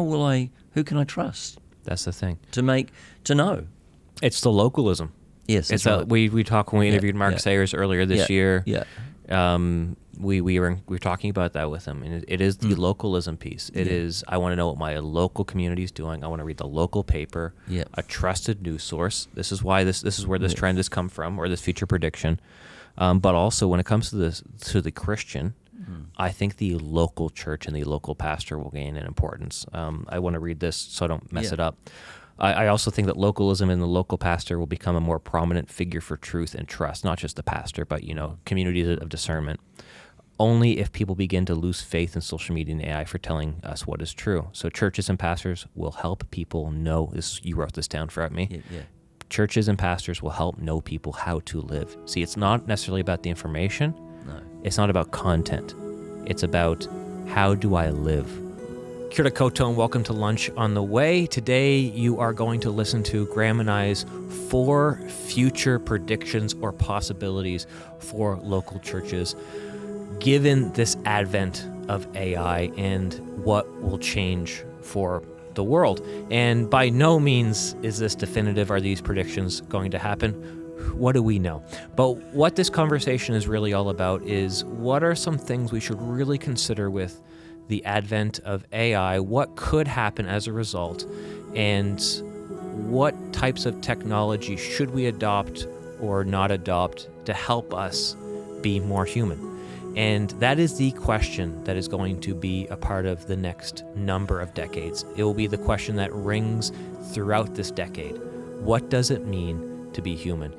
who can I trust That's the thing. to know? It's the localism. Yes, It's that's right. we talked when we interviewed Mark Sayers earlier this year. Yeah. We were talking about that with him, and it is the localism piece. It is, I want to know what my local community is doing. I want to read the local paper, a trusted news source. This is why this is where this trend has come from, or this future prediction. But also when it comes to the Christian, I think the local church and the local pastor will gain in importance. I want to read this so I don't mess it up. I also think that localism and the local pastor will become a more prominent figure for truth and trust, not just the pastor, but, communities of discernment, only if people begin to lose faith in social media and AI for telling us what is true. So churches and pastors will help people know this. You wrote this down for me. Yeah. Churches and pastors will help know people how to live. See, it's not necessarily about the information. No. It's not about content. It's about how do I live? Kia ora koutou and welcome to Lunch on the Way. Today you are going to listen to Graeme and I's 4 future predictions or possibilities for local churches, given this advent of AI and what will change for the world. And by no means is this definitive. Are these predictions going to happen? What do we know? But what this conversation is really all about is what are some things we should really consider with the advent of AI, what could happen as a result, and what types of technology should we adopt or not adopt to help us be more human. And that is the question that is going to be a part of the next number of decades. It will be the question that rings throughout this decade. What does it mean to be human?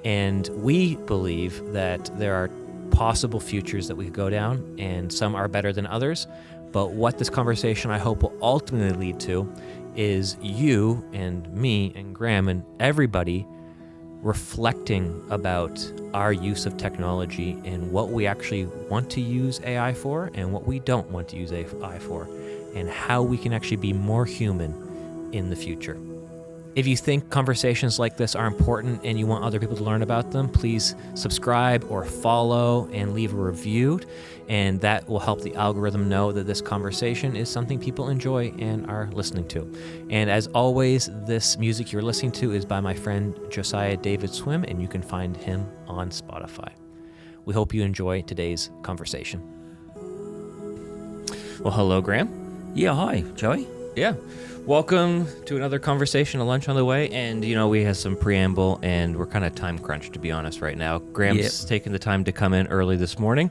And we believe that there are possible futures that we could go down, and some are better than others. But what this conversation, I hope, will ultimately lead to is you and me and Graeme and everybody reflecting about our use of technology and what we actually want to use AI for and what we don't want to use AI for, and how we can actually be more human in the future. If you think conversations like this are important and you want other people to learn about them, please subscribe or follow and leave a review, and that will help the algorithm know that this conversation is something people enjoy and are listening to. And as always, this music you're listening to is by my friend Josiah David Swim, and you can find him on Spotify. We hope you enjoy today's conversation. Well, hello, Graeme. Yeah, hi, Joey. Yeah. Welcome to another conversation, a Lunch on the Way. And, we have some preamble, and we're kind of time crunched, to be honest, right now. Graeme's taking the time to come in early this morning,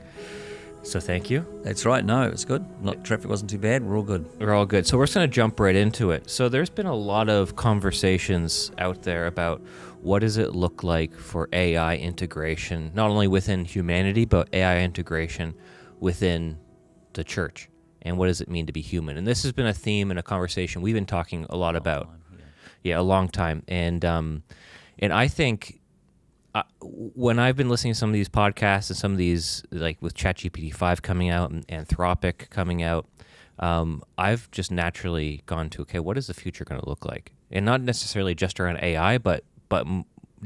so thank you. That's right. No, it's good. Traffic wasn't too bad. We're all good. We're all good. So we're just going to jump right into it. So there's been a lot of conversations out there about what does it look like for AI integration, not only within humanity, but AI integration within the church. And what does it mean to be human? And this has been a theme and a conversation we've been talking a lot about. A long time. And I think when I've been listening to some of these podcasts and some of these, like with ChatGPT 5 coming out and Anthropic coming out, I've just naturally gone to, okay, what is the future going to look like? And not necessarily just around AI, but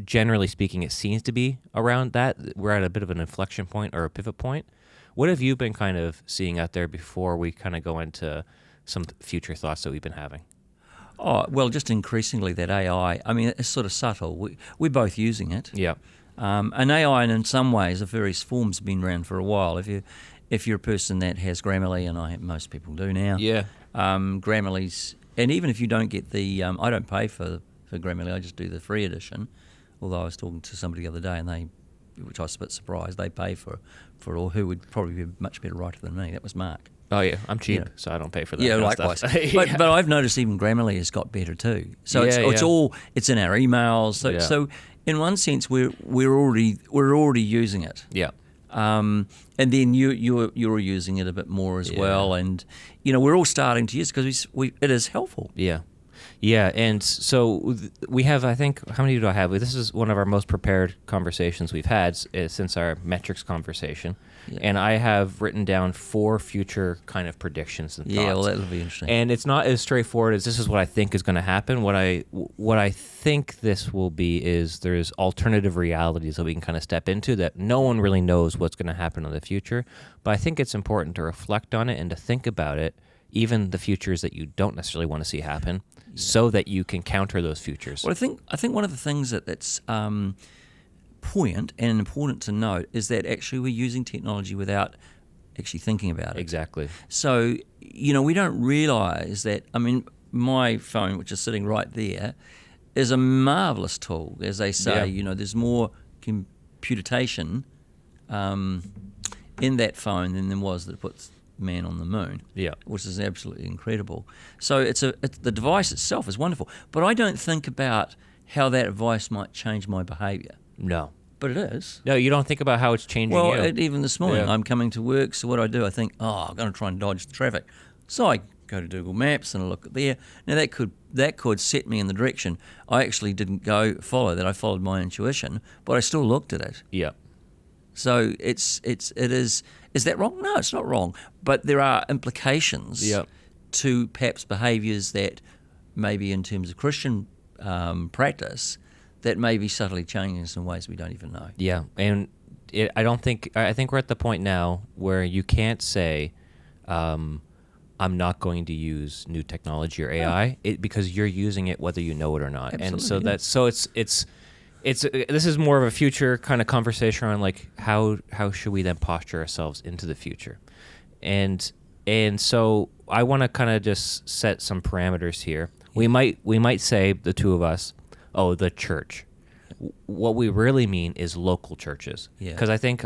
generally speaking, it seems to be around that. We're at a bit of an inflection point or a pivot point. What have you been kind of seeing out there before we kind of go into some future thoughts that we've been having? Oh, well, just increasingly that AI, I mean, it's sort of subtle. We're both using it. Yeah. And AI, in some ways, of various forms, have been around for a while. If you're a person that has Grammarly, and most people do now. Yeah. Grammarly's, and even if you don't get the, I don't pay for Grammarly, I just do the free edition. Although I was talking to somebody the other day, and which I was a bit surprised, they pay for all who would probably be a much better writer than me. That was Mark. Oh, yeah, I'm cheap, so I don't pay for that. Yeah, kind likewise. Of stuff. But I've noticed even Grammarly has got better too. So it's in our emails. So in one sense, we're already using it. Yeah. And then you're using it a bit more as well, and we're all starting to use it because it is helpful. Yeah. Yeah, and so we have, I think, how many do I have? This is one of our most prepared conversations we've had since our metrics conversation. Yeah. And I have written down 4 future kind of predictions and thoughts. Yeah, well, that'll be interesting. And it's not as straightforward as this is what I think is going to happen. What I think this will be is there's alternative realities that we can kind of step into that no one really knows what's going to happen in the future. But I think it's important to reflect on it and to think about it even the futures that you don't necessarily want to see happen, so that you can counter those futures. Well, I think one of the things that's poignant and important to note is that actually we're using technology without actually thinking about it. Exactly. So, we don't realise that, my phone, which is sitting right there, is a marvellous tool. As they say, there's more computation in that phone than there was that puts man on the moon, which is absolutely incredible. So the device itself is wonderful, but I don't think about how that device might change my behaviour. No. But it is. No, you don't think about how it's changing you. Well, even this morning, I'm coming to work, so what do? I think, I'm going to try and dodge the traffic. So I go to Google Maps and I look there. Now, that could set me in the direction. I actually didn't follow that. I followed my intuition, but I still looked at it. Yeah. So it is. Is that wrong? No, it's not wrong. But there are implications to perhaps behaviours that maybe in terms of Christian practice that may be subtly changing in some ways we don't even know. Yeah, and I think we're at the point now where you can't say, I'm not going to use new technology or AI, because you're using it whether you know it or not. Absolutely, and so this is more of a future kind of conversation on like how should we then posture ourselves into the future, and so I want to kind of just set some parameters here. We might say, the two of us, the church. What we really mean is local churches, because I think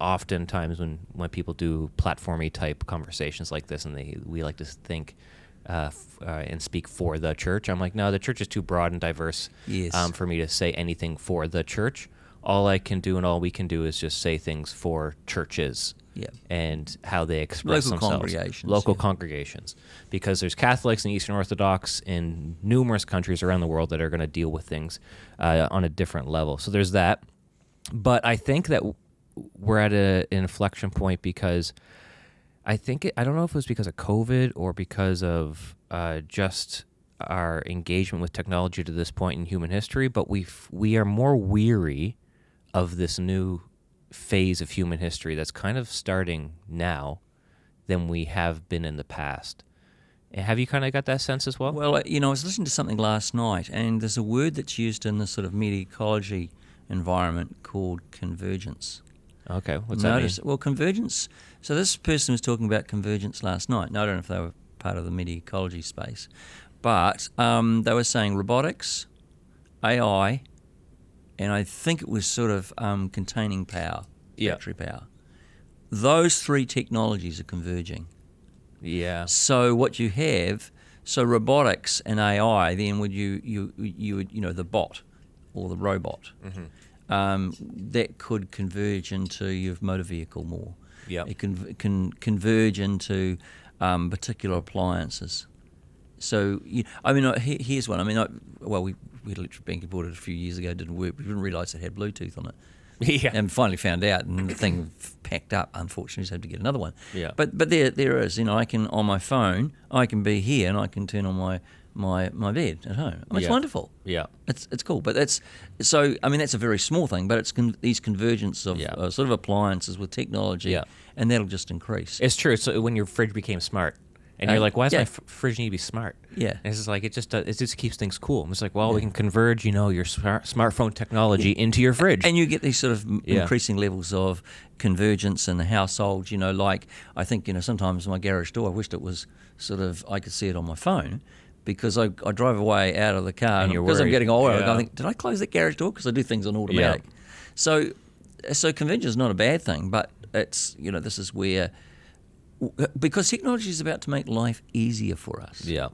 oftentimes when people do platformy type conversations like this, and we like to think and speak for the church, I'm like, no, the church is too broad and diverse for me to say anything for the church. All I can do and all we can do is just say things for churches. And how they express themselves. Local congregations. Because there's Catholics and Eastern Orthodox in numerous countries around the world that are going to deal with things on a different level. So there's that. But I think that we're at an inflection point because I don't know if it was because of COVID or because of just our engagement with technology to this point in human history, but we are more weary of this new phase of human history that's kind of starting now than we have been in the past. And have you kind of got that sense as well? Well, I was listening to something last night, and there's a word that's used in this sort of meta-ecology environment called convergence. Okay, what's that mean? Well, convergence, so this person was talking about convergence last night. Now, I don't know if they were part of the meta-ecology space, but they were saying robotics, AI, and I think it was sort of containing power, battery power. Those three technologies are converging. Yeah. So what you have, robotics and AI, then would you would the bot or the robot, that could converge into your motor vehicle more. Yeah. It can converge into particular appliances. So here's one. We had electric blanket bought it a few years ago. It didn't work. We didn't realise it had Bluetooth on it. Yeah. And finally found out, and the thing packed up. Unfortunately, just had to get another one. Yeah. But there is. I can, on my phone, I can be here and I can turn on my bed at home. It's wonderful. Yeah. It's cool. But that's a very small thing. But it's these convergence of sort of appliances with technology, and that'll just increase. It's true. So when your fridge became smart. And you're like, why does my fridge need to be smart? Yeah. And it's just like, it just keeps things cool. And it's like, well, we can converge, your smartphone technology into your fridge. And you get these sort of increasing levels of convergence in the household. Like I think, sometimes my garage door, I wished it was sort of, I could see it on my phone, because I drive away out of the car, and because I'm getting older, I think, did I close that garage door? Because I do things on automatic. So convergence is not a bad thing, but it's, this is where, because technology is about to make life easier for us. Yeah.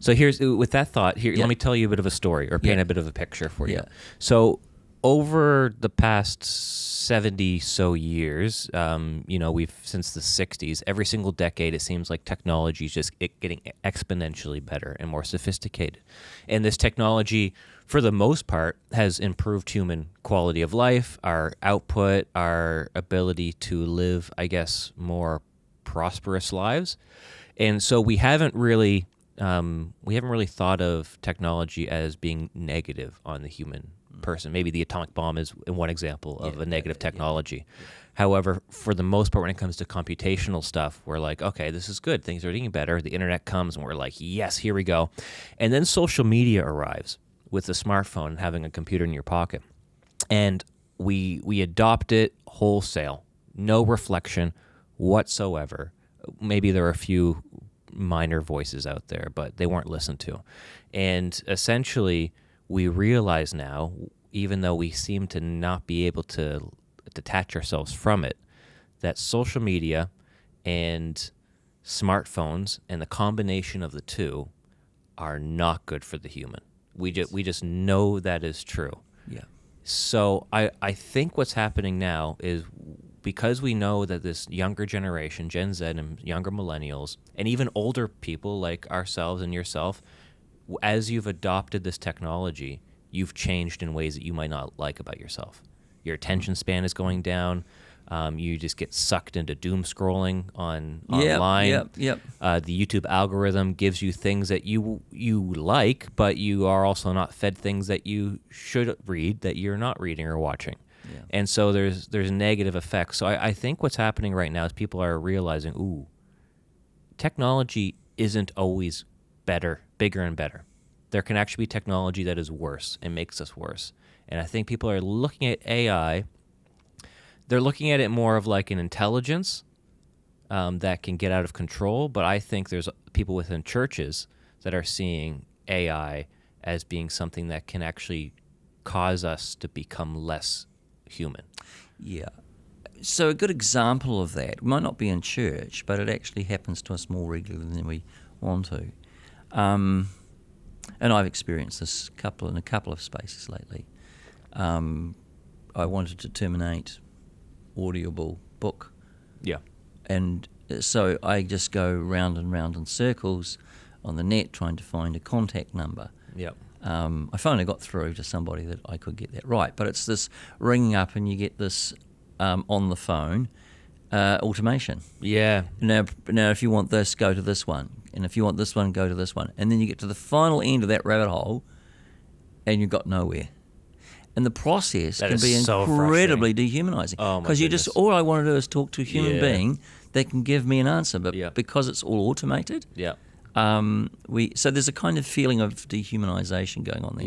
So with that thought, let me tell you a bit of a story, or paint a bit of a picture for you. So over the past 70 so years, we've since the 60s, every single decade, it seems like technology is just getting exponentially better and more sophisticated. And this technology, for the most part, has improved human quality of life, our output, our ability to live, I guess, more prosperous lives. And so we haven't really thought of technology as being negative on the human person. Maybe the atomic bomb is one example of a negative technology. However, for the most part, when it comes to computational stuff, we're like, okay, this is good. Things are getting better. The internet comes, and we're like, yes, here we go. And then social media arrives with the smartphone and having a computer in your pocket. And we adopt it wholesale. No reflection whatsoever. Maybe there are a few minor voices out there, but they weren't listened to. And essentially, we realize now, even though we seem to not be able to detach ourselves from it, that social media and smartphones and the combination of the two are not good for the human. We just know that is true. Yeah. So I think what's happening now is, because we know that this younger generation, Gen Z and younger millennials, and even older people like ourselves and yourself, as you've adopted this technology, you've changed in ways that you might not like about yourself. Your attention span is going down. You just get sucked into doom scrolling online. Yep. The YouTube algorithm gives you things that you like, but you are also not fed things that you should read that you're not reading or watching. Yeah. And so there's negative effects. So I think what's happening right now is people are realizing, technology isn't always better, bigger and better. There can actually be technology that is worse and makes us worse. And I think people are looking at AI, they're looking at it more of like an intelligence that can get out of control. But I think there's people within churches that are seeing AI as being something that can actually cause us to become less human. Yeah. So a good example of that might not be in church, but it actually happens to us more regularly than we want to. And I've experienced this in a couple of spaces lately. I wanted to terminate Audible book. Yeah. And so I just go round and round in circles on the net trying to find a contact number. Yeah. I finally got through to somebody that I could get that right. But it's this ringing up and you get this on the phone automation. Yeah. Now, if you want this, go to this one. And if you want this one, go to this one. And then you get to the final end of that rabbit hole and you've got nowhere. And the process can be so incredibly dehumanizing. Oh, my because goodness. all I want to do is talk to a human being that can give me an answer. But because it's all automated, so there's a kind of feeling of dehumanization going on there.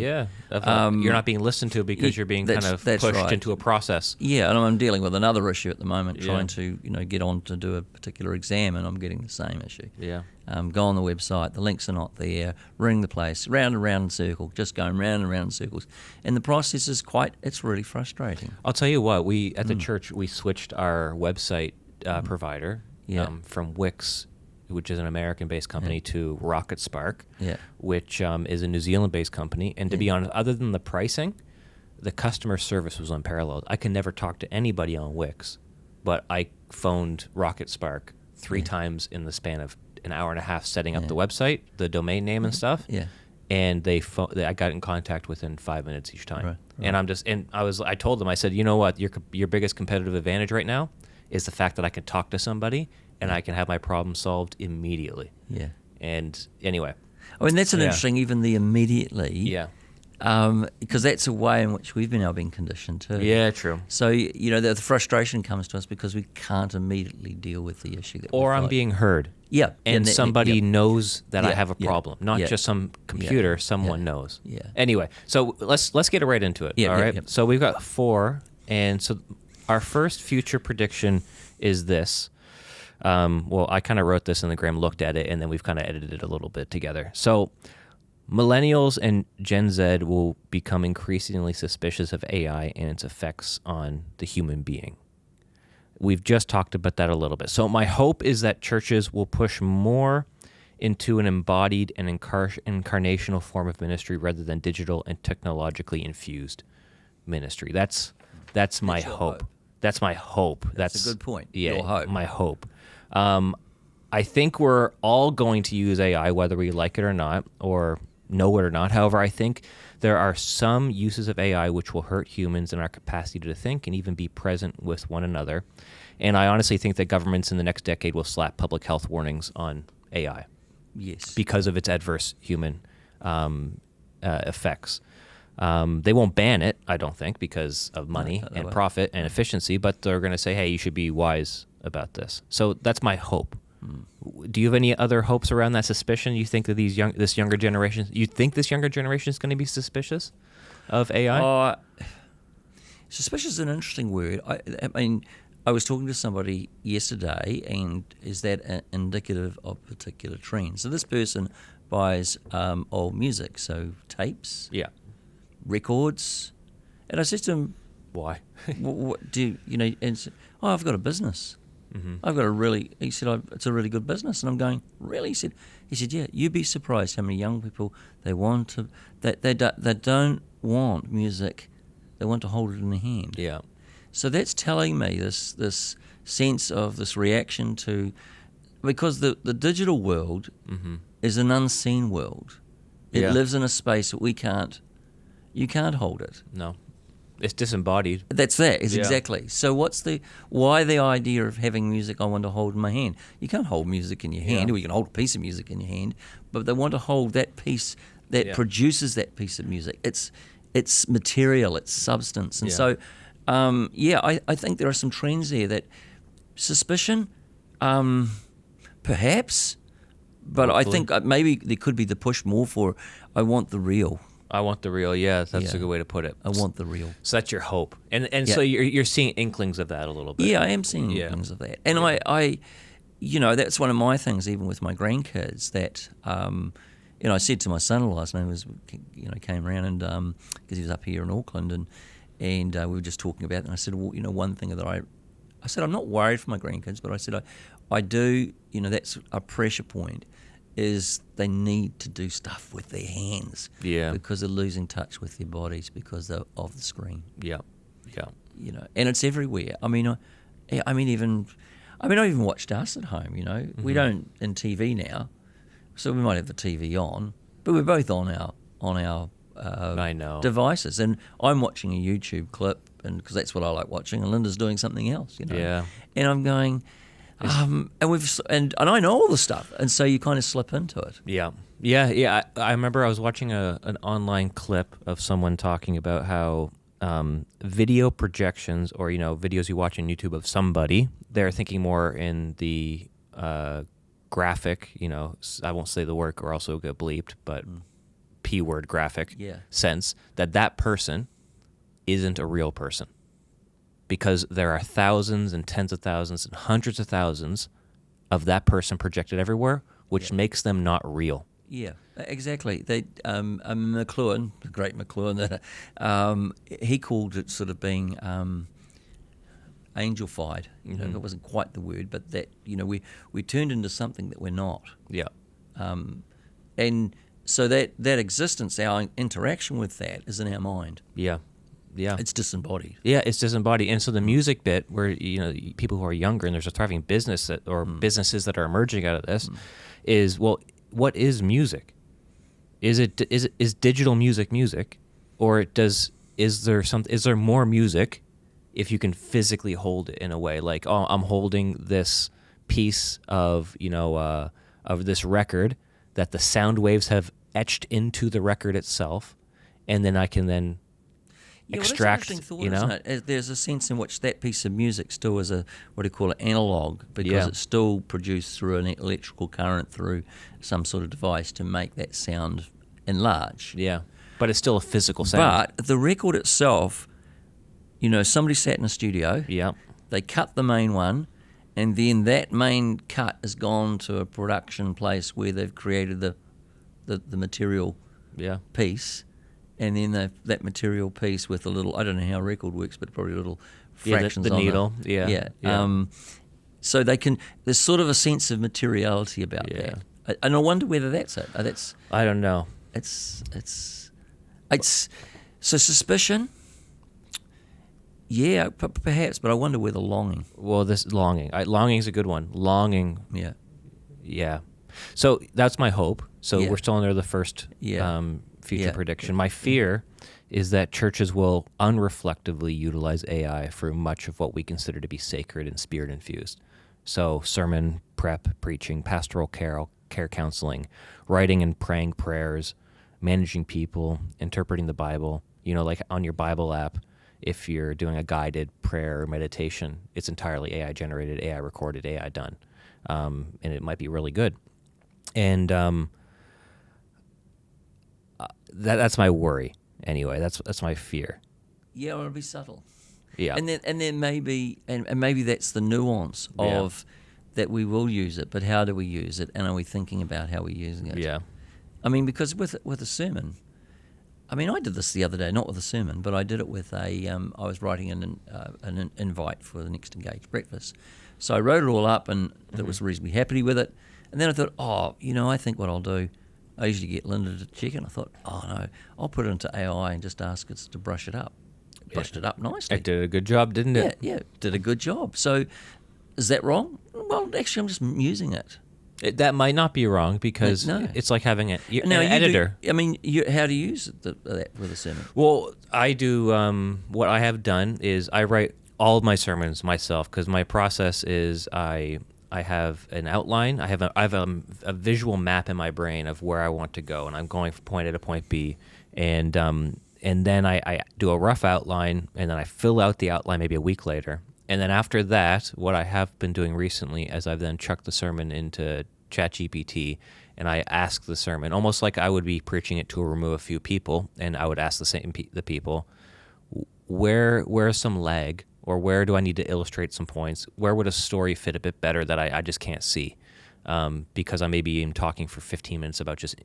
Yeah. You're not being listened to because you're being kind of pushed into a process. Yeah, and I'm dealing with another issue at the moment, trying to get on to do a particular exam, and I'm getting the same issue. Yeah. Go on the website, the links are not there, ring the place, round and round in circle, just going round and round in circles. And the process is it's really frustrating. I'll tell you what, at the church, we switched our website provider from Wix, which is an American-based company, to Rocket Spark, which is a New Zealand-based company. And to be honest, other than the pricing, the customer service was unparalleled. I can never talk to anybody on Wix, but I phoned Rocket Spark 3 times in the span of an hour and a half setting up the website, the domain name and stuff. Yeah. And I got in contact within 5 minutes each time. Right. And I told them, I said, you know what, your biggest competitive advantage right now is the fact that I can talk to somebody and I can have my problem solved immediately. Yeah. And anyway. I mean, that's an interesting, even the immediately. Yeah. Because that's a way in which we've now been conditioned too. Yeah, true. So, the frustration comes to us because we can't immediately deal with the issue. Or I'm being heard. Yeah. And somebody knows that I have a problem. Not just some computer, someone knows. Yeah. Anyway, so let's get right into it. All right. So we've got 4. And so our first future prediction is this. Well, I kind of wrote this and then Graeme looked at it and then we've kind of edited it a little bit together. So Millennials and Gen Z will become increasingly suspicious of AI and its effects on the human being. We've just talked about that a little bit. So my hope is that churches will push more into an embodied and incarnational form of ministry rather than digital and technologically infused ministry. That's my hope. That's my hope. That's a good point. Yeah, your hope. My hope. I think we're all going to use AI, whether we like it or not, or know it or not. However, I think there are some uses of AI which will hurt humans and our capacity to think and even be present with one another. And I honestly think that governments in the next decade will slap public health warnings on AI. Yes. Because of its adverse human effects. They won't ban it, I don't think, because of money they and won't. profit and efficiency, but they're going to say, hey, you should be wise about this. So that's my hope. Do you have any other hopes around that suspicion? You think that this younger generation is going to be suspicious of AI? Suspicious is an interesting word. I mean, I was talking to somebody yesterday, and is that indicative of particular trends? So this person buys old music, so tapes, Yeah. records, and I said to him, Why? what do you know? And he said, I've got a business. I've got he said, it's a really good business. And I'm going, really? He said, yeah, you'd be surprised how many young people they don't want music. They want to hold it in their hand. Yeah. So that's telling me this sense of this reaction to, because the digital world is an unseen world. It lives in a space that you can't hold it. No. It's disembodied. It's exactly. So why the idea of having music I want to hold in my hand? You can't hold music in your hand, or you can hold a piece of music in your hand, but they want to hold that piece that produces that piece of music. It's material, it's substance. And so, I think there are some trends there that suspicion, perhaps, but hopefully. I think maybe there could be the push more for, I want the real. I want the real. Yeah, that's a good way to put it. I want the real. So that's your hope, and so you're seeing inklings of that a little bit. Yeah, I am seeing inklings of that, and I, that's one of my things, even with my grandkids. That, I said to my son last night, came around and because he was up here in Auckland, and we were just talking about it, and I said, well, one thing that I said, I'm not worried for my grandkids, but I said I do, that's a pressure point. Is they need to do stuff with their hands, because they're losing touch with their bodies because of the screen. Yeah. And it's everywhere. I even watched us at home. We don't in TV now, so we might have the TV on, but we're both on our I know devices, and I'm watching a YouTube clip, and because that's what I like watching, and Linda's doing something else. And I'm going. And I know all the stuff, and so you kind of slip into it. Yeah. I remember I was watching an online clip of someone talking about how video projections, or videos you watch on YouTube of somebody, they're thinking more in the graphic. I won't say the word or also get bleeped, but P-word graphic sense that person isn't a real person. Because there are thousands and tens of thousands and hundreds of thousands of that person projected everywhere, which makes them not real. Yeah, exactly. They McLuhan, the great McLuhan, he called it sort of being angelified. That wasn't quite the word, but that we turned into something that we're not. Yeah. And so that existence, our interaction with that, is in our mind. Yeah. Yeah, it's disembodied. Yeah, it's disembodied, and so the music bit, where people who are younger, and there's a thriving business businesses that are emerging out of this, is, well, what is music? Is digital music, or is there more music if you can physically hold it in a way, like, oh, I'm holding this piece of this record that the sound waves have etched into the record itself, and then I can extract, that's an interesting thought, isn't it? There's a sense in which that piece of music still is analog, because it's still produced through an electrical current through some sort of device to make that sound enlarge. Yeah, but it's still a physical sound. But the record itself, somebody sat in a studio. Yeah, they cut the main one, and then that main cut has gone to a production place where they've created the material piece. And then that material piece with a little, I don't know how a record works, but probably little fractions the on needle. So there's sort of a sense of materiality about that. And I wonder whether that's it. I don't know. It's so suspicion. Yeah, perhaps, but I wonder whether longing. Well, this longing. Longing is a good one. Longing. Yeah. Yeah. So that's my hope. So we're still under the first future prediction. My fear is that churches will unreflectively utilize AI for much of what we consider to be sacred and spirit-infused. So sermon prep, preaching, pastoral care counseling, writing and praying prayers, managing people, interpreting the Bible. like on your Bible app, if you're doing a guided prayer or meditation, it's entirely AI generated, AI recorded, AI done. And it might be really good. And that's my worry anyway. That's my fear. Yeah, well, it'll be subtle. Yeah. And then maybe maybe that's the nuance of that we will use it, but how do we use it, and are we thinking about how we're using it? Yeah. I mean, because with a sermon, I mean, I did this the other day, not with a sermon, but I did it with I was writing an invite for the next Engaged breakfast. So I wrote it all up and I was reasonably happy with it. And then I thought, I think what I'll do, I usually get Linda to check it. And I thought, no, I'll put it into AI and just ask it to brush it up. Brushed it up nicely. It did a good job, didn't it? Yeah, did a good job. So is that wrong? Well, actually, I'm just using it. That might not be wrong because it's like having an editor. How do you use that with a sermon? Well, I do. What I have done is I write all of my sermons myself because my process is I have an outline. I have a visual map in my brain of where I want to go, and I'm going from point A to point B, and then I do a rough outline, and then I fill out the outline maybe a week later. And then after that, what I have been doing recently is I've then chucked the sermon into ChatGPT, and I ask the sermon, almost like I would be preaching it to a room of a few people, and I would ask the people, where's some lag, or where do I need to illustrate some points? Where would a story fit a bit better that I just can't see? Because I may be even talking for 15 minutes about just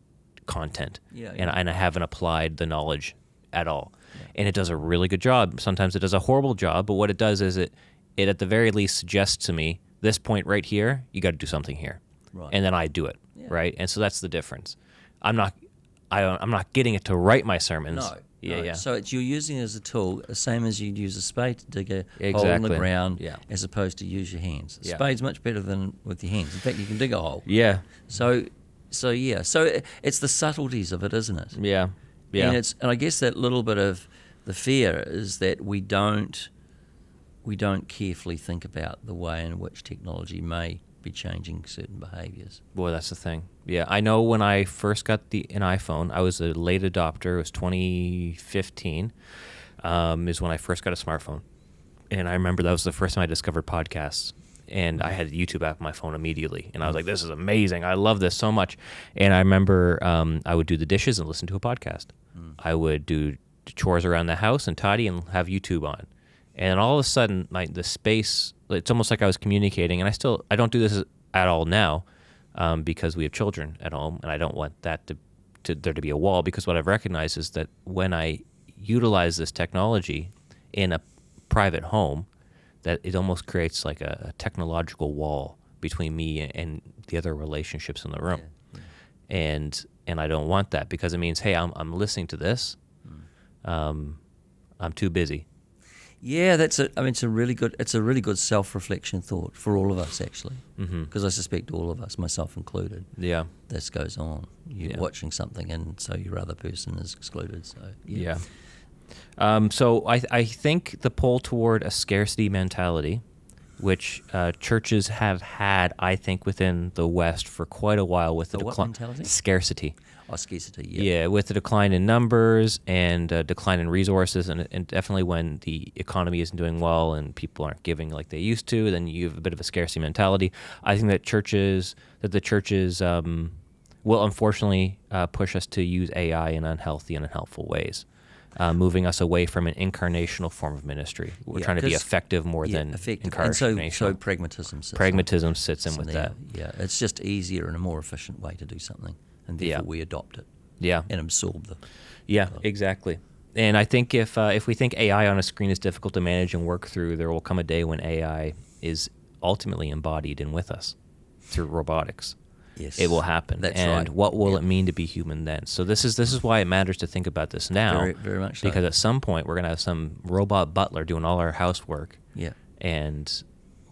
content, and I haven't applied the knowledge at all. Yeah. And it does a really good job. Sometimes it does a horrible job, but what it does is it at the very least suggests to me, this point right here, you got to do something here. Right. And then I do it, right? And so that's the difference. I'm not getting it to write my sermons. No. Yeah. So you're using it as a tool, the same as you'd use a spade to dig a hole in the ground, as opposed to use your hands. A spade's much better than with your hands. In fact, you can dig a hole. Yeah. So it's the subtleties of it, isn't it? Yeah. Yeah. And I guess that little bit of the fear is that we don't carefully think about the way in which technology may be changing certain behaviors. Boy, that's the thing. Yeah, I know when I first got an iPhone, I was a late adopter. It was 2015 is when I first got a smartphone. And I remember that was the first time I discovered podcasts. And I had the YouTube app on my phone immediately. And I was like, this is amazing. I love this so much. And I remember I would do the dishes and listen to a podcast. I would do chores around the house and tidy and have YouTube on. And all of a sudden, the space, it's almost like I was communicating. And I don't do this at all now because we have children at home. And I don't want that there to be a wall, because what I've recognized is that when I utilize this technology in a private home, that it almost creates like a technological wall between me and the other relationships in the room. Yeah. And I don't want that, because it means, hey, I'm listening to this. I'm too busy. Yeah, it's a really good self-reflection thought for all of us, actually, because I suspect all of us, myself included. Yeah, this goes on. You're watching something, and so your other person is excluded. So yeah. So I think the pull toward a scarcity mentality, which churches have had, I think, within the West for quite a while, with the what mentality? Scarcity. Oh, scarcity, Yeah, with the decline in numbers and decline in resources, and definitely when the economy isn't doing well and people aren't giving like they used to, then you have a bit of a scarcity mentality. I think that the churches will unfortunately push us to use AI in unhealthy and unhelpful ways. Moving us away from an incarnational form of ministry. We're trying to be effective more than incarnational. And so pragmatism sits in with that. Yeah, it's just easier and a more efficient way to do something, and therefore we adopt it. Yeah, and absorb the. Yeah, exactly. And I think if we think AI on a screen is difficult to manage and work through, there will come a day when AI is ultimately embodied in with us through robotics. Yes, it will happen. That's and right. What will it mean to be human then? So this is why it matters to think about this now. Very, very much so. Because at some point we're going to have some robot butler doing all our housework. Yeah. And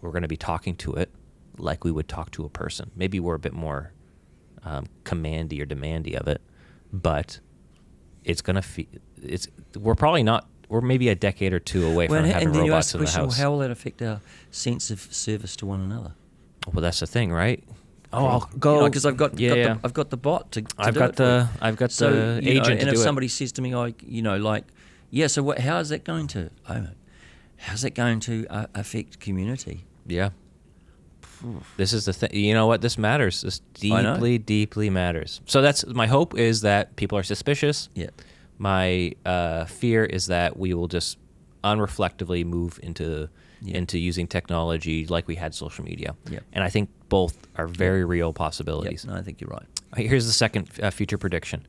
we're going to be talking to it like we would talk to a person. Maybe we're a bit more commandy or demandy of it, but it's going to we're probably not. We're maybe a decade or two away from having robots in the house. Well, how will that affect our sense of service to one another? Well, that's the thing, right? Oh, I'll go because I've got the bot to I've got the agent to do it. And if somebody says to me, Yeah. So how's that going to affect community? Yeah. This is the thing. You know what? This matters. This deeply matters. So that's my hope, is that people are suspicious. Yeah. My fear is that we will just unreflectively move into using technology like we had social media. Yeah. And I think both are very real possibilities. No, I think you're right. Here's the second future prediction.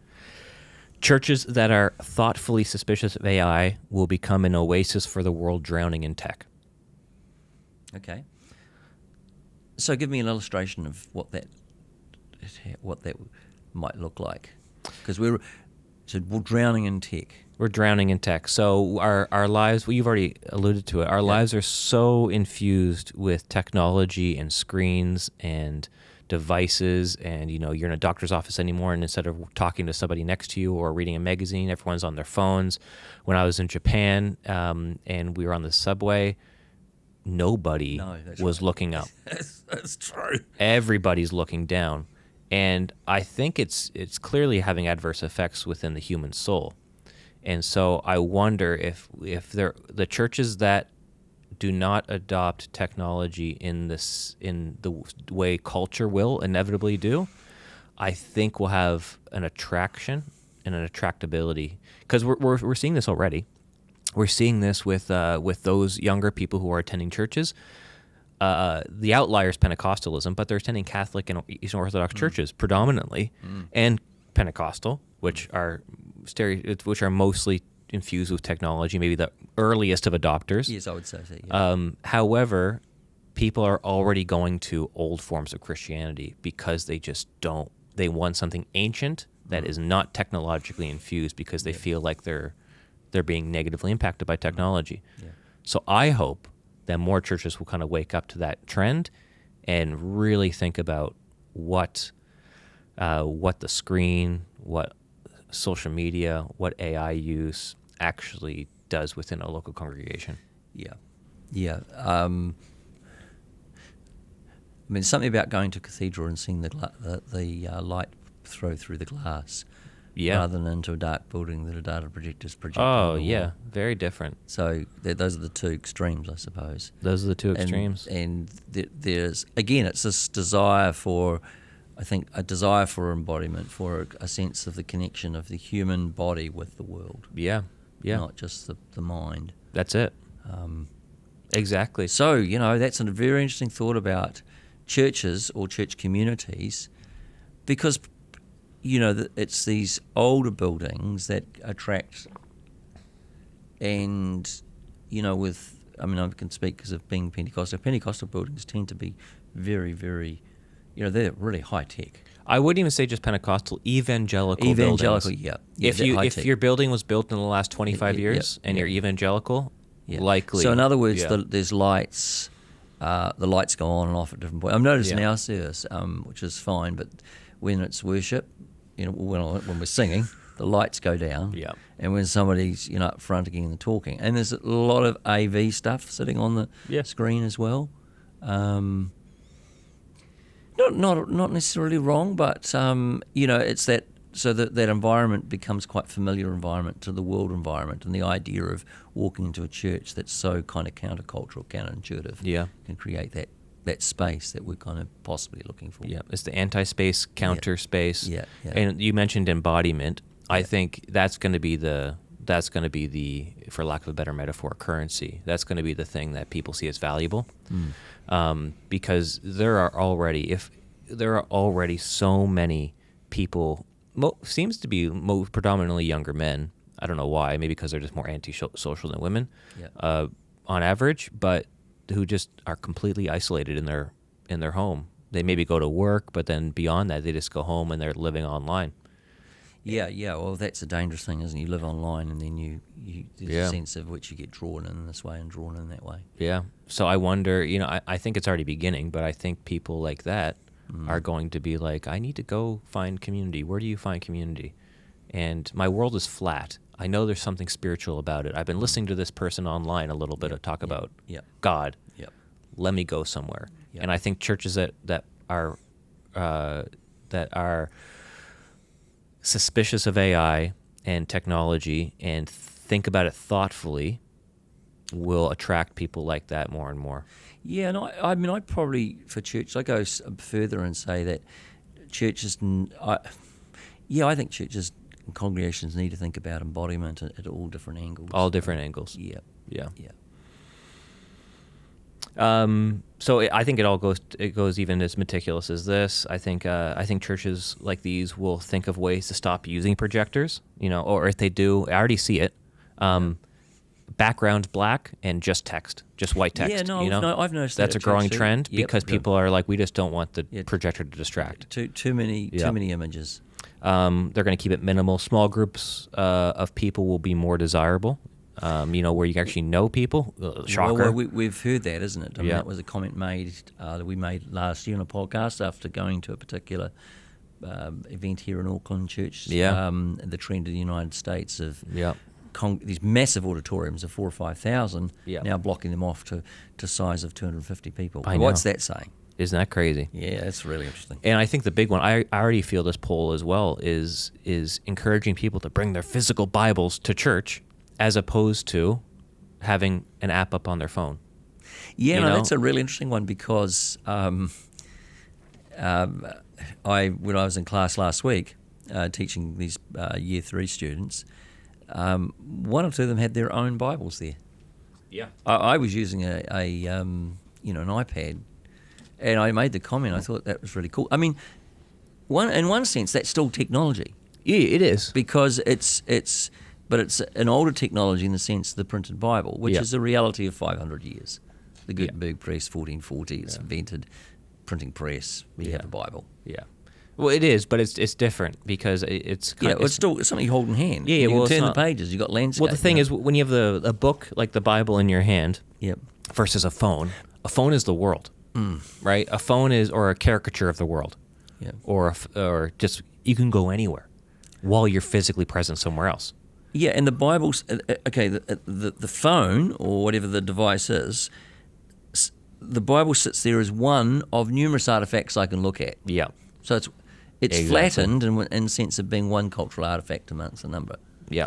Churches that are thoughtfully suspicious of AI will become an oasis for the world drowning in tech. Okay. So give me an illustration of what that might look like, because we're drowning in tech. We're drowning in tech. So our lives, well, you've already alluded to it, our lives are so infused with technology and screens and devices, and you're in a doctor's office anymore, and instead of talking to somebody next to you or reading a magazine, everyone's on their phones. When I was in Japan and we were on the subway, nobody was looking up. That's true. Everybody's looking down. And I think it's clearly having adverse effects within the human soul. And so I wonder if the churches that do not adopt technology in the way culture will inevitably do, I think will have an attraction and an attractability. Because we're seeing this already. We're seeing this with those younger people who are attending churches. The outlier is Pentecostalism, but they're attending Catholic and Eastern Orthodox churches predominantly, and Pentecostal, which are mostly infused with technology, maybe the earliest of adopters. Yes, I would say so. Yeah. However, people are already going to old forms of Christianity because they just don't. They want something ancient that is not technologically infused, because they feel like they're being negatively impacted by technology. Yeah. So I hope that more churches will kind of wake up to that trend and really think about what the screen, what social media, what AI use actually does within a local congregation. Yeah. I mean, something about going to a cathedral and seeing the light through the glass, rather than into a dark building that a data projector's projecting. Oh, yeah, very different. So those are the two extremes, I suppose. Those are the two extremes. And there's, again, it's this desire for, I think, a desire for embodiment, for a sense of the connection of the human body with the world. Yeah. Not just the mind. That's it. Exactly. So, that's a very interesting thought about churches or church communities, because, it's these older buildings that attract, and, I can speak because of being Pentecostal. Pentecostal buildings tend to be very, very, they're really high tech. I wouldn't even say just Pentecostal, evangelical buildings. Yeah. If your building was built in the last 25 years and you're evangelical, likely. So in other words, there's lights. The lights go on and off at different points. I've noticed in our service, which is fine, but when it's worship, when we're singing, the lights go down. Yeah. And when somebody's up front again and talking, and there's a lot of AV stuff sitting on the screen as well. Not necessarily wrong, but it's that, so that environment becomes quite familiar environment to the world environment, and the idea of walking into a church that's so kind of countercultural, counterintuitive, can create that space that we're kind of possibly looking for. Yeah, it's the anti-space, counter space. Yeah. And you mentioned embodiment. I think that's going to be the, for lack of a better metaphor, currency. That's going to be the thing that people see as valuable. Because there are already so many people, seems to be predominantly younger men. I don't know why, maybe because they're just more anti-social than women on average, but who just are completely isolated in their home. They maybe go to work, but then beyond that, they just go home and they're living online. Yeah. Well, that's a dangerous thing, isn't it? You live online, and then there's a sense of which you get drawn in this way and drawn in that way. Yeah. So I wonder, I think it's already beginning, but I think people like that are going to be like, I need to go find community. Where do you find community? And my world is flat. I know there's something spiritual about it. I've been listening to this person online a little bit to talk about God. Yep. Let me go somewhere. Yep. And I think churches that are suspicious of AI and technology and think about it thoughtfully will attract people like that more and more. Yeah, and I mean, I probably, for church, I go further and say that churches, I think churches and congregations need to think about embodiment at all different angles. All different angles. Yeah. Yeah. Yeah. So I think it goes even as meticulous as this. I think churches like these will think of ways to stop using projectors, or if they do, I already see it. Background black and just text, just white text. Yeah, no, I've noticed that's that a growing too. trend Yep, because people are like, we just don't want the projector to distract. Too many images. They're going to keep it minimal. Small groups of people will be more desirable. Where you actually know people. Shocker. Well, we've heard that, isn't it? I mean, that was a comment that we made last year on a podcast after going to a particular event here in Auckland Church. Yeah. The trend in the United States of these massive auditoriums of 4,000 or 5,000 now blocking them off to size of 250 people. I know. What's that saying? Isn't that crazy? Yeah, that's really interesting. And I think the big one, I already feel this poll as well, is encouraging people to bring their physical Bibles to church as opposed to having an app up on their phone. Yeah, that's a really interesting one because when I was in class last week teaching these Year 3 students, one or two of them had their own Bibles there. Yeah. I was using an iPad, and I made the comment. I thought that was really cool. I mean, in one sense, that's still technology. Yeah, it is because it's an older technology in the sense of the printed Bible, which is a reality of 500 years. The Gutenberg press, 1440, it's invented printing press. We have a Bible. Yeah. Well, it is, but it's different because it's still something you hold in hand. Yeah, you well, can turn the pages. You got landscape. Well, the thing is, when you have a book like the Bible in your hand, versus a phone is the world, right? A phone is or a caricature of the world, or just you can go anywhere while you're physically present somewhere else. Yeah, and the Bible's the phone or whatever the device is. The Bible sits there as one of numerous artifacts I can look at. Yeah. So it's flattened in the sense of being one cultural artifact amongst a number. Yeah.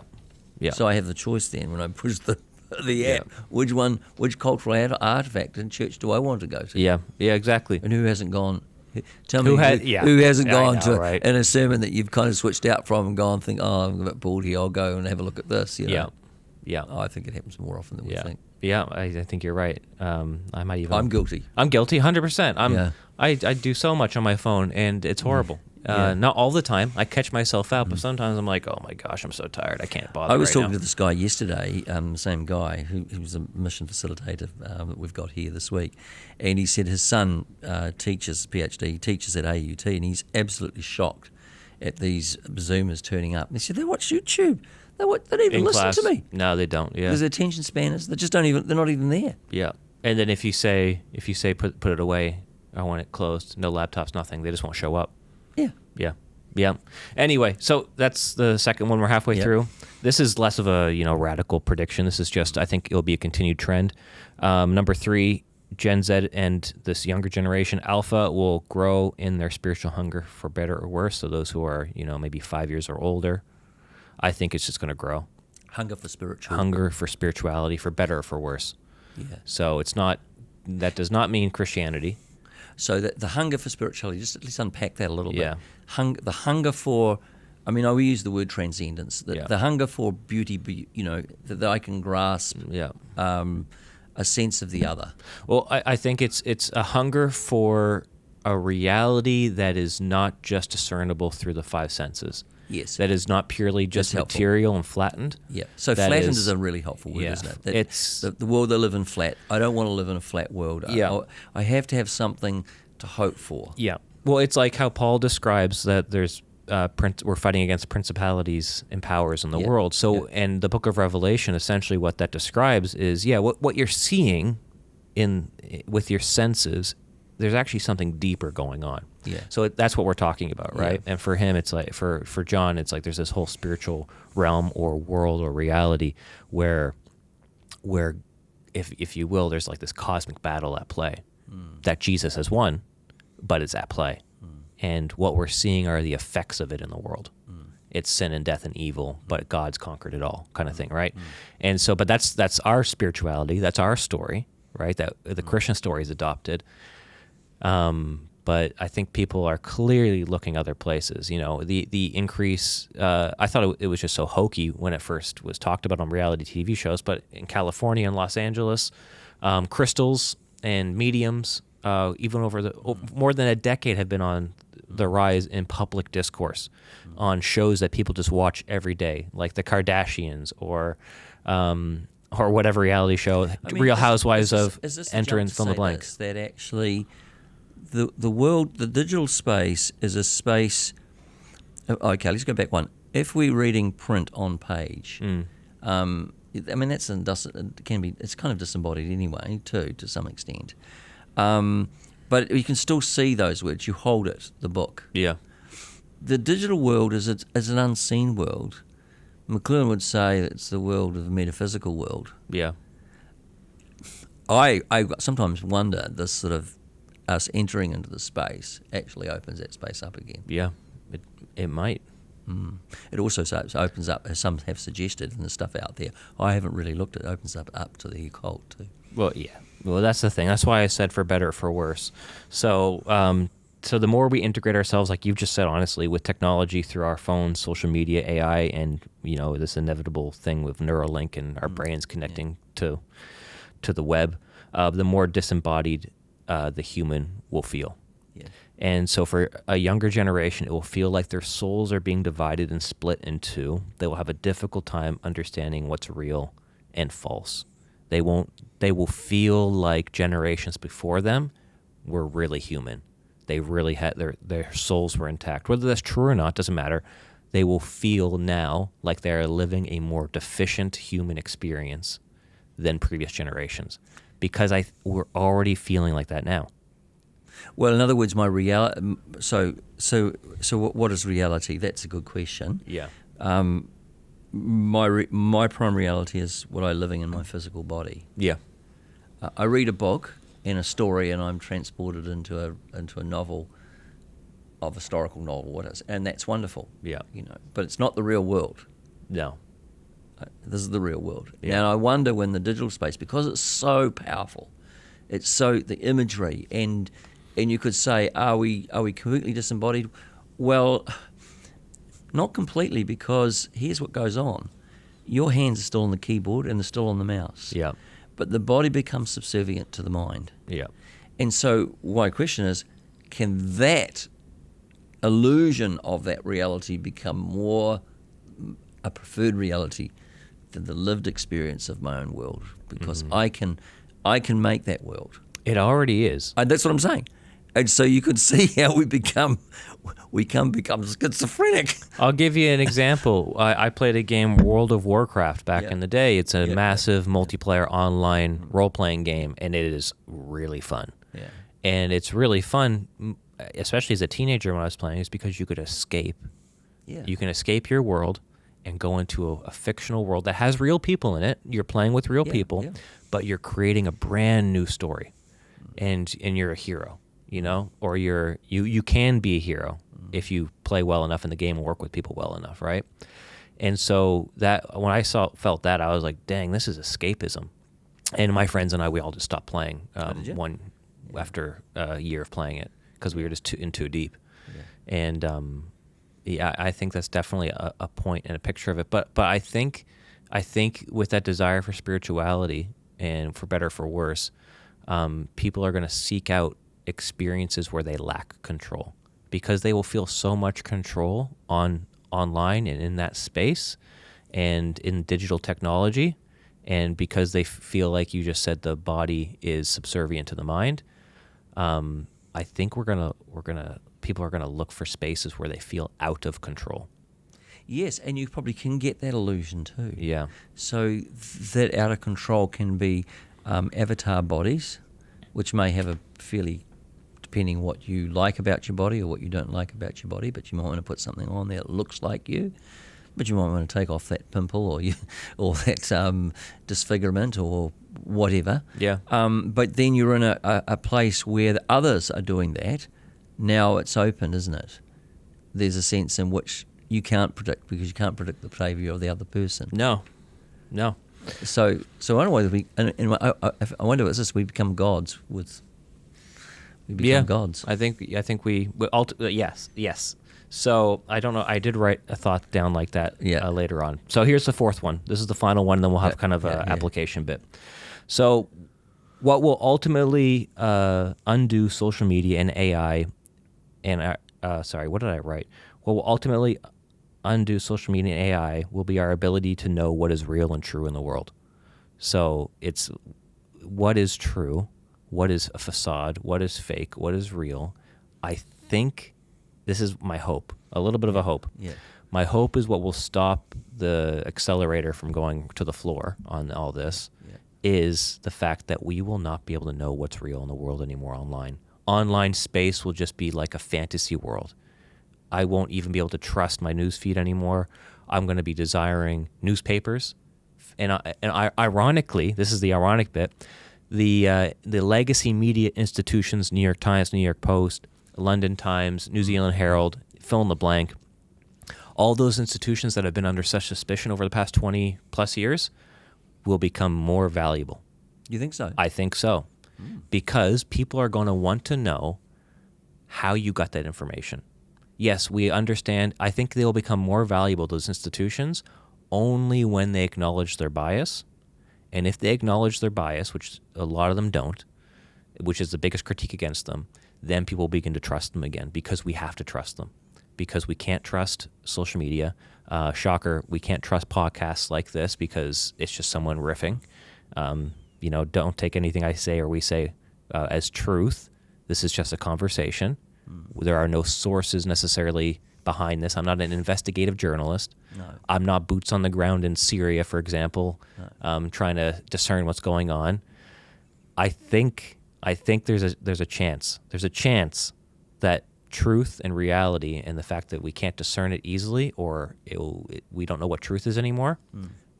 Yeah. So I have the choice then when I push the app, which cultural artifact in church do I want to go to? Yeah. Yeah, exactly. And who hasn't gone? Tell me who hasn't gone to in a sermon that you've kind of switched out from and gone think, I'm a bit bored here, I'll go and have a look at this. Yeah. Yeah. I think it happens more often than we think. Yeah, I think you're right. I might even. I'm guilty. I'm guilty, 100%. I do so much on my phone, and it's horrible. Not all the time. I catch myself out, but sometimes I'm like, oh my gosh, I'm so tired. I can't bother. I was talking to this guy yesterday, the same guy who was a mission facilitator that we've got here this week, and he said his son teaches PhD, teaches at AUT, and he's absolutely shocked at these Zoomers turning up. And he said they watch YouTube. They don't even listen to me. No, they don't. Yeah, because their attention span is they're not even there. Yeah, and then if you say put it away, I want it closed, no laptops, nothing, they just won't show up. Yeah. Anyway, so that's the second one. We're halfway through. This is less of a radical prediction. This is just I think it'll be a continued trend. Number 3, Gen Z and this younger generation, Alpha, will grow in their spiritual hunger for better or worse. So those who are maybe 5 years or older. I think it's just going to grow. Hunger for spirituality, for better or for worse. Yeah. So that does not mean Christianity. So the hunger for spirituality, just at least unpack that a little bit. Yeah. The hunger for, we use the word transcendence. The hunger for beauty, that I can grasp. Yeah. A sense of the other. Well, I think it's a hunger for a reality that is not just discernible through the 5 senses. Yes. That is not purely just material and flattened. Yeah. So flattened is a really helpful word, isn't it? It's the world they live in flat. I don't want to live in a flat world. Yeah. I have to have something to hope for. Yeah. Well, it's like how Paul describes that there's we're fighting against principalities and powers in the world. So, and the book of Revelation, essentially what that describes is, what you're seeing with your senses, there's actually something deeper going on. Yeah. So that's what we're talking about, right? Yeah. And for him, it's like for John, it's like there's this whole spiritual realm or world or reality where if you will, there's like this cosmic battle at play that Jesus has won, but it's at play. And what we're seeing are the effects of it in the world. It's sin and death and evil, but God's conquered it all, kind of thing, right? And so, but that's our spirituality. That's our story, right? That the Christian story is adopted. But I think people are clearly looking other places. You know, the increase. I thought it was just so hokey when it first was talked about on reality TV shows. But in California and Los Angeles, crystals and mediums, even over more than a decade, have been on the rise in public discourse on shows that people just watch every day, like the Kardashians or whatever reality show, Real Housewives of enter and fill in the blank. That actually the world, the digital space is a space. Okay, let's go back one. If we're reading print on page, I mean it's kind of disembodied anyway too, to some extent. But you can still see those words. You hold it, the book. Yeah. The digital world is an unseen world. McLuhan would say it's the world of the metaphysical world. Yeah. I sometimes wonder this sort of us entering into the space actually opens that space up again. Yeah, it might. It also opens up, as some have suggested in the stuff out there. I haven't really looked at it. Opens up to the occult too. Well, yeah. Well, that's the thing. That's why I said for better or for worse. So, so the more we integrate ourselves, like you've just said, honestly, with technology through our phones, social media, AI, and this inevitable thing with Neuralink and our brains connecting to the web, the more disembodied the human will feel. Yeah. And so for a younger generation, it will feel like their souls are being divided and split in two. They will have a difficult time understanding what's real and false. They will feel like generations before them were really human. They really had their souls were intact. Whether that's true or not doesn't matter. They will feel now like they are living a more deficient human experience than previous generations, because we're already feeling like that now. Well, in other words, my reality. So what is reality? That's a good question. Yeah. My prime reality is what I'm living in my physical body. Yeah. I read a book and a story, and I'm transported into a novel, of historical novel, and that's wonderful. Yeah. But it's not the real world. No. This is the real world. Yeah. Now I wonder when the digital space, because it's so powerful, it's so the imagery, and you could say, are we completely disembodied? Well, not completely, because here's what goes on. Your hands are still on the keyboard and they're still on the mouse. Yeah. But the body becomes subservient to the mind. Yeah. And so my question is, can that illusion of that reality become more a preferred reality than the lived experience of my own world? Because I can make that world. It already is. That's what I'm saying. And so you could see how we become schizophrenic. I'll give you an example. I played a game, World of Warcraft, back in the day. It's a massive multiplayer online role-playing game, and it is really fun. Yeah. And it's really fun, especially as a teenager when I was playing, is because you could escape. Yeah. You can escape your world and go into a fictional world that has real people in it. You're playing with real people, but you're creating a brand new story, and you're a hero. Or you can be a hero if you play well enough in the game and work with people well enough, right? And so that when I felt that, I was like, dang, this is escapism. And my friends and I, we all just stopped playing after a year of playing it, because we were just in too deep. Yeah. And I think that's definitely a point and a picture of it. But I think with that desire for spirituality, and for better or for worse, people are going to seek out experiences where they lack control, because they will feel so much control online and in that space and in digital technology, and because they feel like you just said the body is subservient to the mind. I think people are gonna look for spaces where they feel out of control. Yes, and you probably can get that illusion too. Yeah. So that out of control can be avatar bodies, which may have a fairly, depending what you like about your body or what you don't like about your body, but you might want to put something on there that looks like you, but you might want to take off that pimple or that disfigurement or whatever. Yeah. But then you're in a place where the others are doing that. Now it's open, isn't it? There's a sense in which you can't predict, because you can't predict the behaviour of the other person. No. So I don't know whether I wonder if it's this, we become gods with. We become gods. I think we yes. So I don't know. I did write a thought down like that later on. So here's the fourth one. This is the final one. Then we'll have kind of an application bit. So what will ultimately undo social media and AI and what did I write? What will ultimately undo social media and AI will be our ability to know what is real and true in the world. So it's what is true, what is a facade, what is fake, what is real. I think this is my hope, a little bit of a hope. Yeah. My hope is what will stop the accelerator from going to the floor on all this is the fact that we will not be able to know what's real in the world anymore online. Online space will just be like a fantasy world. I won't even be able to trust my news feed anymore. I'm going to be desiring newspapers. And ironically, this is the ironic bit, the legacy media institutions, New York Times, New York Post, London Times, New Zealand Herald, fill in the blank, all those institutions that have been under such suspicion over the past 20 plus years will become more valuable. You think so? I think so. Because people are going to want to know how you got that information. Yes, we understand. I think they will become more valuable, those institutions, only when they acknowledge their bias. And if they acknowledge their bias, which a lot of them don't, which is the biggest critique against them, then people begin to trust them again, because we have to trust them. Because we can't trust social media. Shocker, we can't trust podcasts like this because it's just someone riffing. Don't take anything I say or we say as truth. This is just a conversation. There are no sources necessarily behind this. I'm not an investigative journalist. No. I'm not boots on the ground in Syria, for example, trying to discern what's going on. I think there's a chance. There's a chance that truth and reality and the fact that we can't discern it easily, or we don't know what truth is anymore,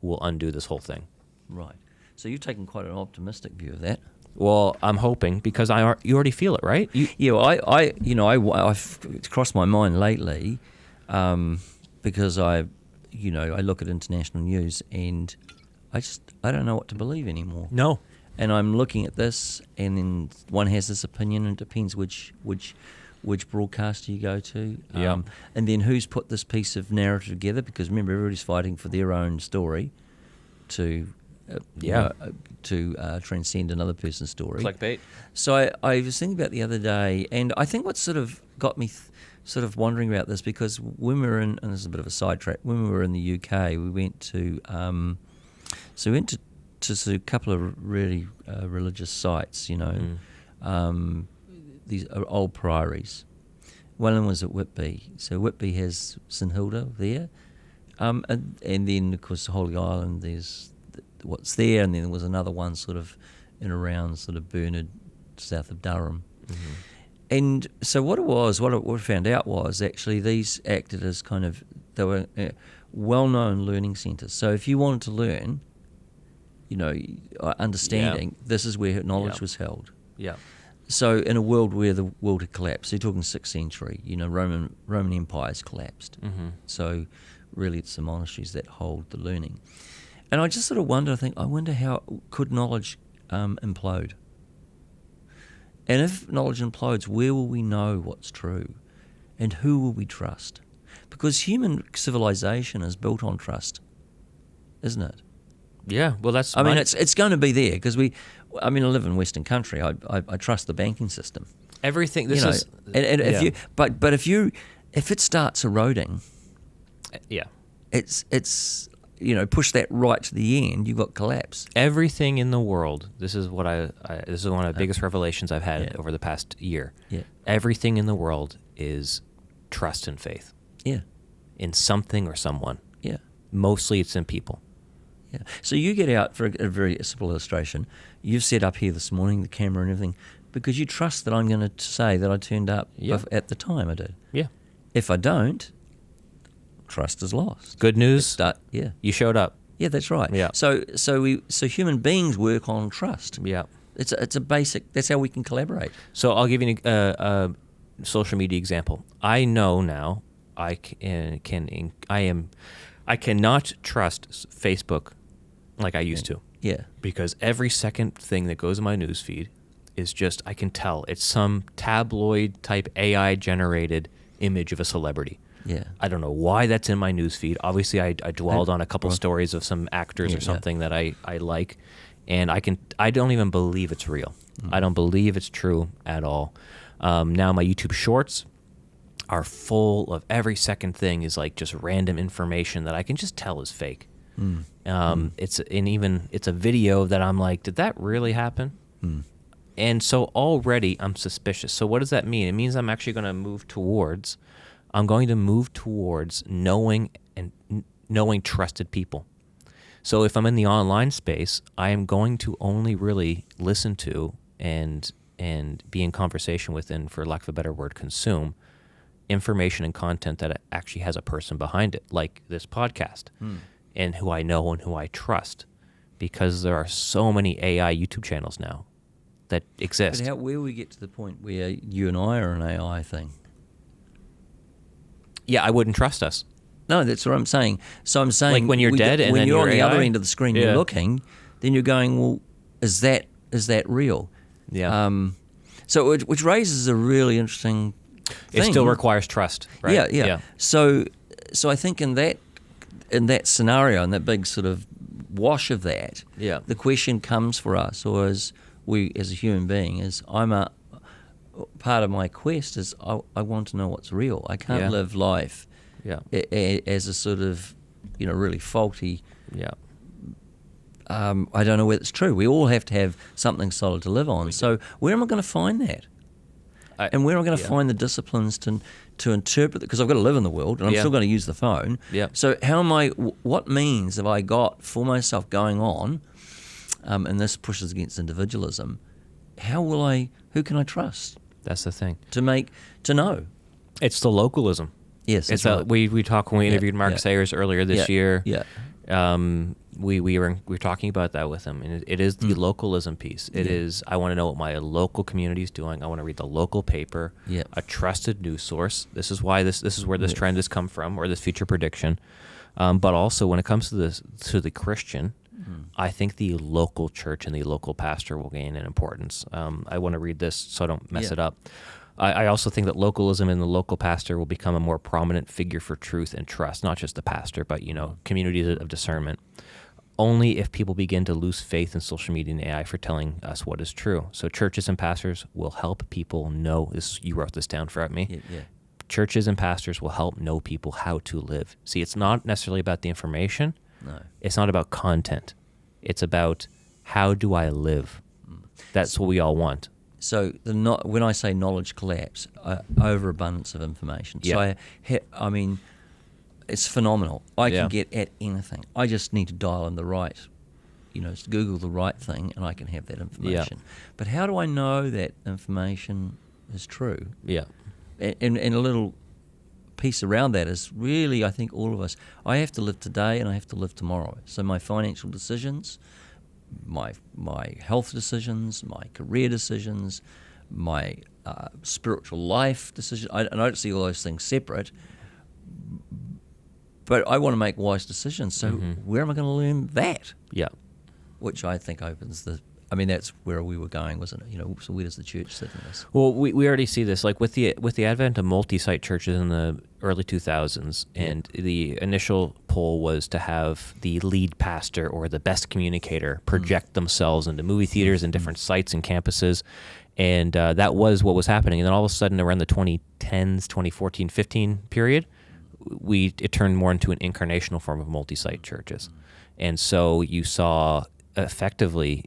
will undo this whole thing. Right. So you've taken quite an optimistic view of that. Well, I'm hoping, because you already feel it, right? I've crossed my mind lately, because I look at international news and I don't know what to believe anymore. No. And I'm looking at this, and then one has this opinion, and it depends which broadcaster you go to. And then who's put this piece of narrative together, because remember, everybody's fighting for their own story to transcend another person's story. Clickbait. So I was thinking about the other day, and I think what sort of got me sort of wondering about this, because when we were in, and this is a bit of a sidetrack, when we were in the UK, we went to a couple of really religious sites, these are old priories. One was at Whitby. So Whitby has St Hilda there, and then of course the Holy Island, there's what's there, and then there was another one sort of in around sort of Bernard, south of Durham. Mm-hmm. And so what we found out was actually these acted as they were well-known learning centres. So if you wanted to learn, understanding, this is where knowledge was held. Yeah. So in a world where the world had collapsed, so you're talking 6th century, Roman Empire's collapsed. Mm-hmm. So really it's the monasteries that hold the learning. And I just sort of I wonder how could knowledge implode? And if knowledge implodes, where will we know what's true? And who will we trust? Because human civilization is built on trust, isn't it? Yeah, well, that's... I mean, it's going to be there, because I live in Western country. I trust the banking system. Everything, this is... And if it starts eroding... Yeah. It's push that right to the end, you've got collapse. Everything in the world, this is what this is one of the biggest revelations I've had over the past year. Yeah. Everything in the world is trust and faith. Yeah. In something or someone. Yeah. Mostly it's in people. Yeah. So you get out, for a very simple illustration, you've set up here this morning, the camera and everything, because you trust that I'm going to say that I turned up at the time I did. Yeah. If I don't, trust is lost. Good news. You showed up. Yeah, that's right. Yeah. So human beings work on trust. Yeah. It's a basic. That's how we can collaborate. So I'll give you a social media example. I know now. I cannot trust Facebook like I used to. Yeah. Because every second thing that goes in my news feed is just, I can tell it's some tabloid type AI generated image of a celebrity. Yeah. I don't know why that's in my news feed. Obviously, I dwelled on a couple stories of some actors or something that I like, and I don't even believe it's real. I don't believe it's true at all. Now my YouTube Shorts are full of every second thing is like just random information that I can just tell is fake. It's a video that I'm like, did that really happen? And so already I'm suspicious. So what does that mean? It means I'm actually going to move towards knowing trusted people. So if I'm in the online space, I am going to only really listen to and be in conversation with, and for lack of a better word, consume information and content that actually has a person behind it, like this podcast, and who I know and who I trust, because there are so many AI YouTube channels now that exist. But where we get to the point where you and I are an AI thing? Yeah, I wouldn't trust us. No, that's what I'm saying. So I'm saying, like when you're dead and when then you're on the AI? other end of the screen, you're looking, then you're going, well, is that real? Yeah. So which raises a really interesting thing. It still requires trust, right? Yeah. So I think in that scenario, in that big sort of wash of that, the question comes for us, or as we as a human being, is part of my quest is I want to know what's real. I can't live life as a sort of really faulty. I don't know whether it's true. We all have to have something solid to live on. So where am I going to find that? And where am I going to find the disciplines to interpret it? Because I've got to live in the world, and I'm still going to use the phone. So what means have I got for myself going on, and this pushes against individualism, who can I trust? That's the thing. To know. It's the localism. Yes, it's right. We talked when we interviewed Mark Sayers earlier this year. We were talking about that with him, and it is the localism piece. It is, I want to know what my local community is doing. I want to read the local paper, a trusted news source. This is why this is where this trend has come from, or this future prediction. But also when it comes to the Christian, I think the local church and the local pastor will gain in importance. I want to read this so I don't mess it up. I also think that localism and the local pastor will become a more prominent figure for truth and trust, not just the pastor, but communities of discernment. Only if people begin to lose faith in social media and AI for telling us what is true. So churches and pastors will help people know. You wrote this down for me. Churches and pastors will help know people how to live. See, it's not necessarily about the information. No. It's not about content. It's about how do I live. That's what we all want. So when I say knowledge collapse, overabundance of information. So I mean, it's phenomenal. I can get at anything. I just need to dial in the right, Google the right thing, and I can have that information. But how do I know that information is true? And a little piece around that is really, I think all of us, I have to live today and I have to live tomorrow. So my financial decisions, my health decisions, my career decisions, my spiritual life decisions, I don't see all those things separate, but I want to make wise decisions. So where am I going to learn that? Which I think opens that's where we were going, wasn't it? So where does the church sit in this? Well, we already see this, like with the advent of multi-site churches in the early 2000s, and the initial pull was to have the lead pastor or the best communicator project themselves into movie theaters and different sites and campuses, and that was what was happening. And then all of a sudden, around the 2010s, 2014, 15 period, it turned more into an incarnational form of multi-site churches, and so you saw effectively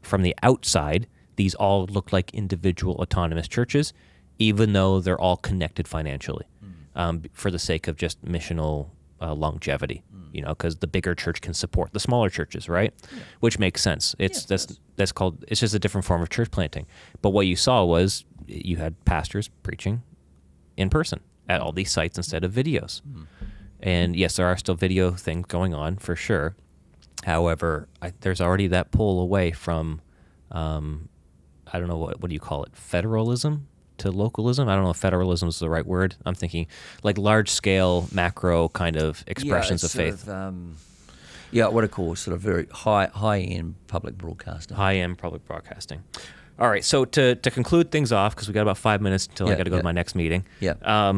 from the outside, these all look like individual autonomous churches, even though they're all connected financially, for the sake of just missional longevity. Because the bigger church can support the smaller churches, right? Which makes sense. It's just a different form of church planting. But what you saw was you had pastors preaching in person at all these sites instead of videos. And yes, there are still video things going on for sure. However, there's already that pull away from, I don't know, what do you call it, federalism? to localism. I don't know if federalism is the right word. I'm thinking like large scale, macro kind of expressions of faith. What I call sort of very high end public broadcasting. High end public broadcasting. All right. So to conclude things off, because we got about 5 minutes until I got to go to my next meeting. Yeah.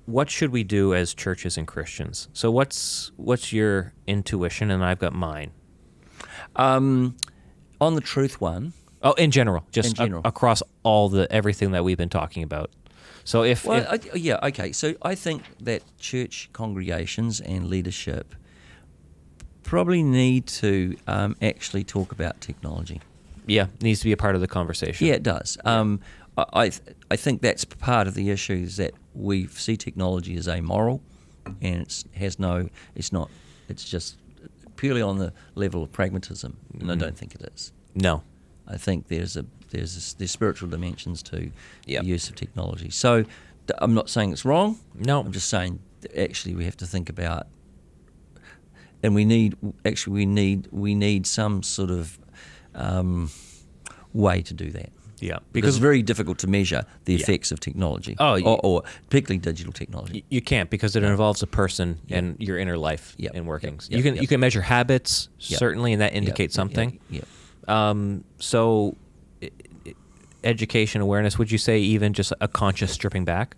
What should we do as churches and Christians? So what's your intuition, and I've got mine. On the truth one. Oh, in general, just in general. Across everything that we've been talking about. So okay. So I think that church congregations and leadership probably need to actually talk about technology. Yeah, needs to be a part of the conversation. Yeah, it does. I think that's part of the issue, is that we see technology as amoral, and it's just purely on the level of pragmatism, and I don't think it is. No. I think there's spiritual dimensions to the use of technology. So I'm not saying it's wrong. No. I'm just saying actually we have to think about, and we need some sort of way to do that. Yeah, because it's very difficult to measure the effects of technology, or particularly digital technology. You can't, because it involves a person and your inner life and workings. You can measure habits, certainly, and that indicates something. So education, awareness, would you say even just a conscious stripping back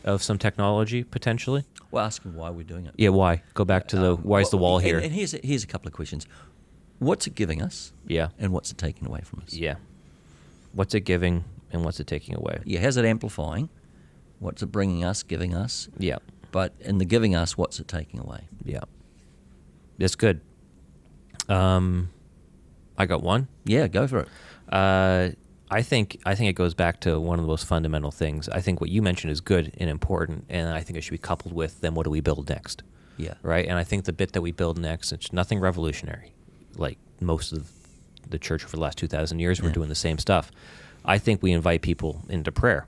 of some technology, potentially? Well, asking why we're doing it. Yeah, why? Go back to why is the wall here? And here's a couple of questions. What's it giving us? Yeah. And what's it taking away from us? Yeah. What's it giving and what's it taking away? Yeah, how's it amplifying? What's it bringing us, giving us? Yeah. But in the giving us, what's it taking away? Yeah. That's good. I got one. Yeah, go for it. I think it goes back to one of the most fundamental things. I think what you mentioned is good and important, and I think it should be coupled with, then what do we build next? Yeah. Right? And I think the bit that we build next, it's nothing revolutionary. Like most of the church over the last 2,000 years, we're doing the same stuff. I think we invite people into prayer.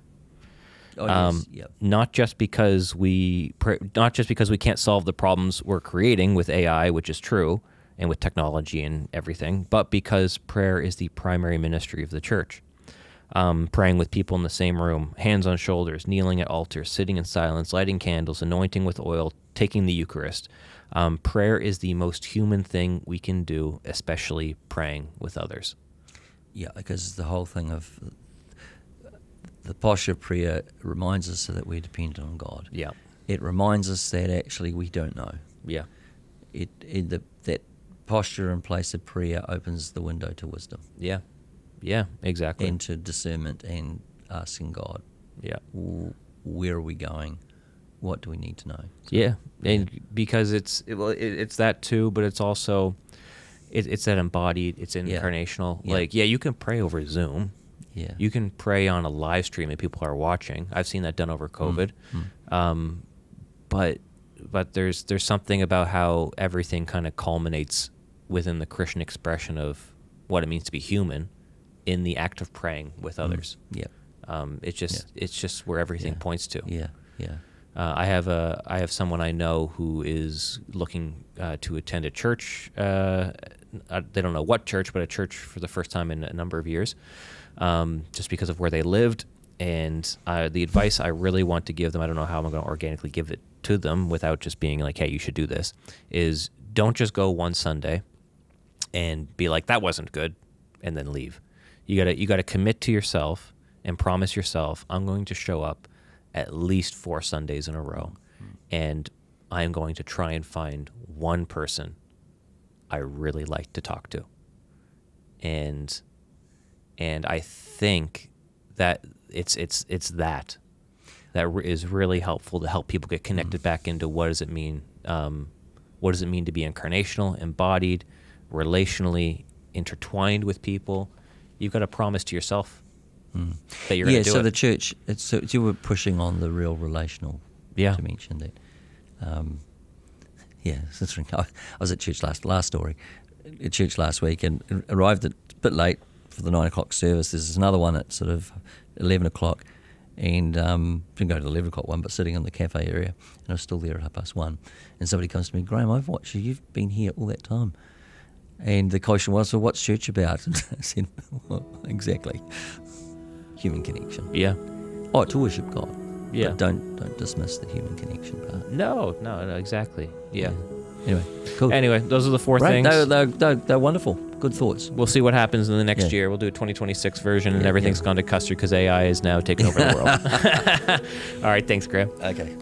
Not just because we can't solve the problems we're creating with AI, which is true, and with technology and everything, but because prayer is the primary ministry of the church. Praying with people in the same room, hands on shoulders, kneeling at altars, sitting in silence, lighting candles, anointing with oil, taking the Eucharist. Prayer is the most human thing we can do, especially praying with others. Yeah, because the whole thing of the posture of prayer reminds us that we're dependent on God. Yeah. It reminds us that actually we don't know. Yeah. That posture and place of prayer opens the window to wisdom. Yeah. Yeah, exactly. And to discernment and asking God. Yeah. Where are we going? What do we need to know? Yeah, and because it's that too, but it's also it's that embodied, it's incarnational. Yeah. Like, you can pray over Zoom. Yeah. You can pray on a live stream and people are watching. I've seen that done over COVID. But there's something about how everything kind of culminates within the Christian expression of what it means to be human in the act of praying with others. Yeah. It's just where everything points to. Yeah. Yeah. I have someone I know who is looking to attend a church. They don't know what church, but a church for the first time in a number of years, just because of where they lived. And the advice I really want to give them, I don't know how I'm going to organically give it to them without just being like, hey, you should do this, is don't just go one Sunday and be like, that wasn't good, and then leave. You gotta commit to yourself and promise yourself, I'm going to show up at least 4 Sundays in a row, and I'm going to try and find one person I really like to talk to. And I think that it's that is really helpful to help people get connected back into what does it mean to be incarnational, embodied, relationally intertwined with people. You've got to promise to yourself that you're going to do it. So the church, you were pushing on the real relational dimension. That, it's interesting. I was at church last week and arrived a bit late for the 9 o'clock service. There's another one at sort of 11 o'clock, and didn't go to the 11 o'clock one, but sitting in the cafe area, and I was still there at 1:30. And somebody comes to me, Graeme, I've watched you. You've been here all that time. And the question was, so what's church about? And I said, well, exactly. Human connection. Yeah. Oh, to worship God. Yeah. But don't dismiss the human connection part. No, exactly. Yeah. Anyway, cool. Anyway, those are the 4 Right, things. they're wonderful. Good thoughts. We'll see what happens in the next Yeah. year. We'll do a 2026 version, and Yeah, everything's yeah. gone to custard because AI is now taking over the world. All right, thanks, Graeme. Okay.